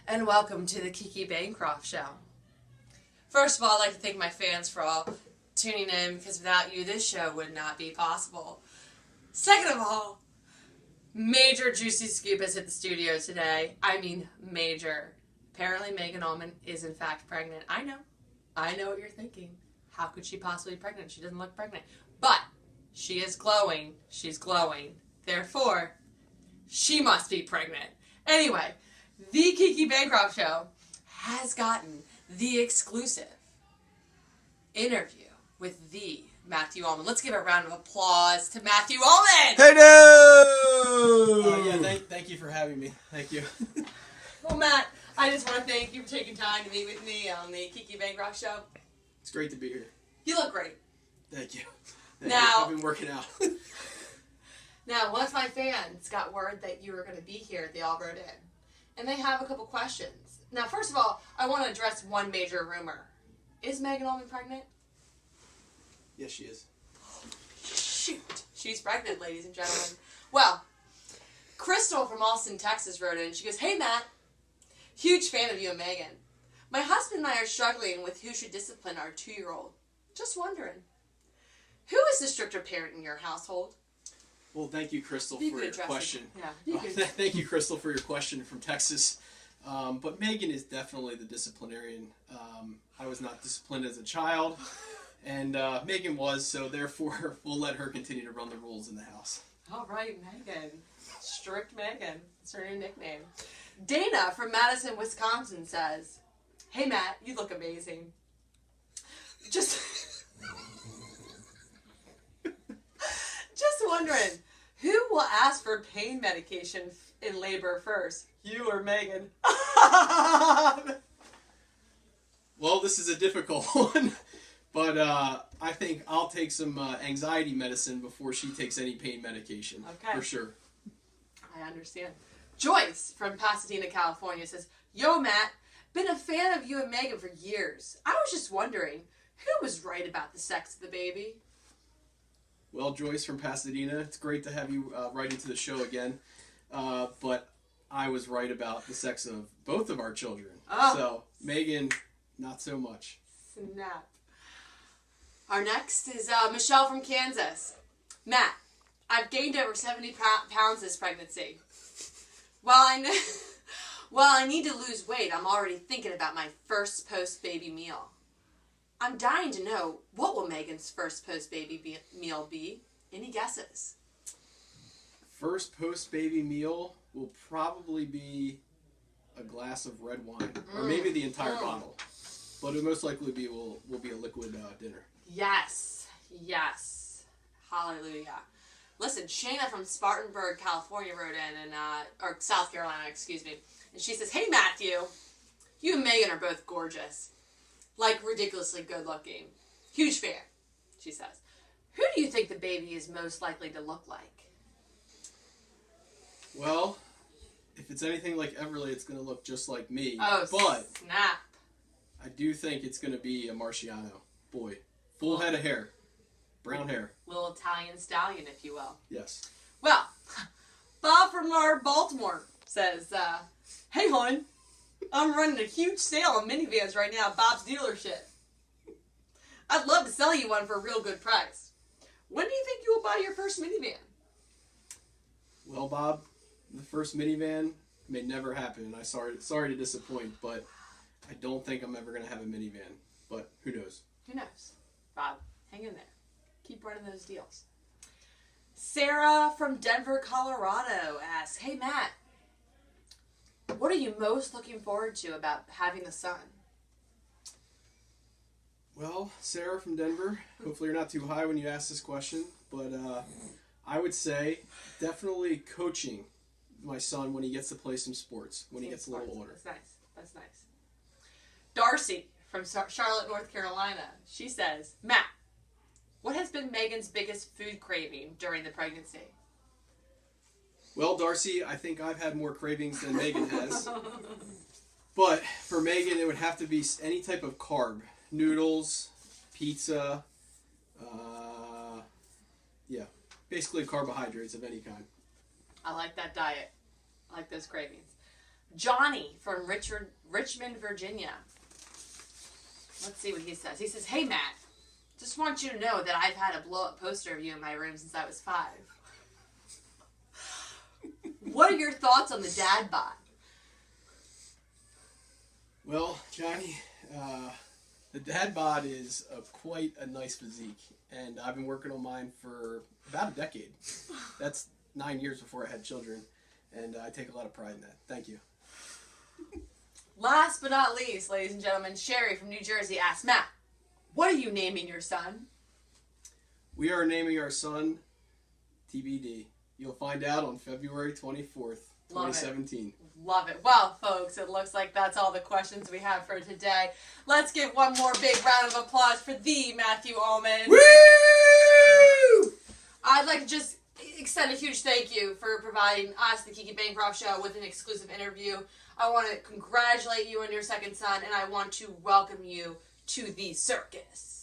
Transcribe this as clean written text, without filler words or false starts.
and welcome to the Kiki Bancroft Show. First of all, I'd like to thank my fans for all tuning in, because without you, this show would not be possible. Second of all, major juicy scoop has hit the studio today. I mean, major. Apparently, Megan Allman is in fact pregnant. I know what you're thinking. How could she possibly be pregnant? She doesn't look pregnant. But she is glowing. She's glowing. Therefore, she must be pregnant. Anyway, the Kiki Bancroft Show has gotten the exclusive interview with the Matthew Allman. Let's give a round of applause to Matthew Allman! Hey, dude! Thank you for having me. Thank you. Well, Matt, I just want to thank you for taking time to meet with me on the Kiki Bancroft Show. It's great to be here. You look great. Thank you. Now, I've been working out. Now, once my fans got word that you were going to be here, they all wrote in. And they have a couple questions. Now, first of all, I want to address one major rumor. Is Megan Allman pregnant? Yes, she is. Shoot. She's pregnant, ladies and gentlemen. Well, Crystal from Austin, Texas wrote in. She goes, "Hey, Matt. Huge fan of you and Megan. My husband and I are struggling with who should discipline our 2-year-old. Just wondering, who is the stricter parent in your household?" Well, thank you, Crystal, for your question. Yeah, Thank you, Crystal, for your question from Texas. But Megan is definitely the disciplinarian. I was not disciplined as a child, and Megan was, so therefore we'll let her continue to run the rules in the house. All right, Megan. Strict Megan. That's her new nickname. Dana from Madison, Wisconsin says, "Hey, Matt, you look amazing. Just wondering, who will ask for pain medication in labor first, you or Megan?" Well, this is a difficult one, but I think I'll take some anxiety medicine before she takes any pain medication. Okay. For sure. I understand. Joyce from Pasadena, California says, "Yo, Matt, been a fan of you and Megan for years. I was just wondering, who was right about the sex of the baby?" Well, Joyce from Pasadena, it's great to have you write into the show again. But I was right about the sex of both of our children. Oh. So, Megan, not so much. Snap. Our next is Michelle from Kansas. "Matt, I've gained over 70 pounds this pregnancy. While I need to lose weight, I'm already thinking about my first post-baby meal. I'm dying to know, what will Megan's first post-baby meal be? Any guesses?" First post-baby meal will probably be a glass of red wine. Or maybe the entire bottle. But it most likely will be a liquid dinner. Yes. Yes. Hallelujah. Listen, Shayna from Spartanburg, California wrote in, or South Carolina, excuse me. And she says, "Hey, Matthew, you and Megan are both gorgeous. Like, ridiculously good looking. Huge fan," she says. "Who do you think the baby is most likely to look like?" Well, if it's anything like Everly, it's going to look just like me. Oh, but snap. I do think it's going to be a Marciano. Boy, full head of hair. Brown hair. Little Italian stallion, if you will. Yes. Well, Bob from Baltimore says, "Hey, hon, I'm running a huge sale on minivans right now at Bob's dealership. I'd love to sell you one for a real good price. When do you think you will buy your first minivan?" Well, Bob, the first minivan may never happen, and I'm sorry to disappoint, but I don't think I'm ever going to have a minivan. But who knows? Who knows? Bob, hang in there. Keep running those deals. Sarah from Denver, Colorado asks, "Hey, Matt, what are you most looking forward to about having a son?" Well, Sarah from Denver, hopefully you're not too high when you ask this question, but I would say definitely coaching my son when he gets to play some sports, when he gets a little older. That's nice. That's nice. Darcy from Charlotte, North Carolina. She says, "Matt, what has been Megan's biggest food craving during the pregnancy?" Well, Darcy, I think I've had more cravings than Megan has. But for Megan, it would have to be any type of carb. Noodles, pizza, basically carbohydrates of any kind. I like that diet. I like those cravings. Johnny from Richmond, Virginia. Let's see what he says. He says, "Hey, Matt. Just want you to know that I've had a blow-up poster of you in my room since I was 5. What are your thoughts on the dad bod?" Well, Johnny, the dad bod is quite a nice physique, and I've been working on mine for about a decade. That's 9 years before I had children, and I take a lot of pride in that. Thank you. Last but not least, ladies and gentlemen, Sherry from New Jersey asked, "Matt, what are you naming your son?" We are naming our son TBD. You'll find out on February 24th, 2017. Love it. Well, folks, it looks like that's all the questions we have for today. Let's give one more big round of applause for the Matthew Ullman. Woo! I'd like to just extend a huge thank you for providing us, the Kiki Bancroft Show, with an exclusive interview. I want to congratulate you on your second son, and I want to welcome you to the circus.